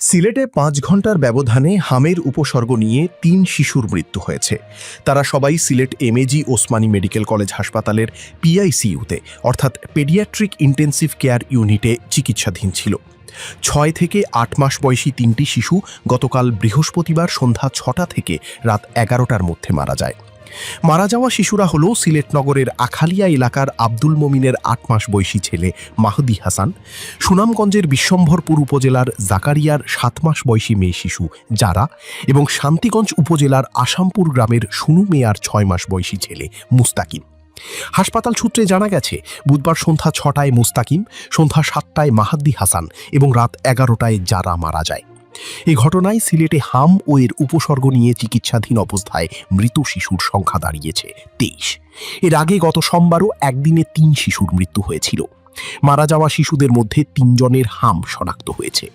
সিলেটে ৫ ঘন্টার ব্যবধানে হামের উপসর্গ নিয়ে ৩ শিশুর মৃত্যু হয়েছে। তারা সবাই Sylhet MAG Osmani medical college হাসপাতালের পিআইসিইউতে অর্থাৎ পেডিয়াট্রিক ইন্টেন্সিভ কেয়ার ইউনিটে চিকিৎসাধীন ছিল। ৬ থেকে ৮ মাস বয়সী ৩টি শিশু গতকাল বৃহস্পতিবার সন্ধ্যা ৬টা থেকে রাত ১১টার মধ্যে মারা যায়। মারা যাওয়া শিশুরা হল সিলেট নগরের আখালিয়া এলাকার আব্দুল মমিনের ৮ মাস বয়সী ছেলে মাহদি হাসান, সুনামগঞ্জের বিশ্বম্ভরপুর উপজেলার জাকারিয়ার ৭ মাস বয়সী মেয়ে শিশু যারা এবং শান্তিগঞ্জ উপজেলার আসামপুর গ্রামের সুনু মেয়ার ৬ মাস বয়সী ছেলে মুস্তাকিম। হাসপাতাল সূত্রে জানা গেছে, বুধবার সন্ধ্যা ৬টায় মুস্তাকিম, সন্ধ্যা ৭টায় মাহদি হাসান এবং রাত ১১টায় যারা মারা যায়। এই ঘটনায় সিলেটে হাম ও এর উপসর্গ নিয়ে চিকিৎসাধীন অবস্থায় মৃত শিশুর সংখ্যা দাঁড়িয়েছে ২৩। এর আগে গত সোমবারও একদিনে ৩ শিশুর মৃত্যু হয়েছিল। মারা যাওয়া শিশুদের মধ্যে ৩ জনের হাম শনাক্ত হয়েছে।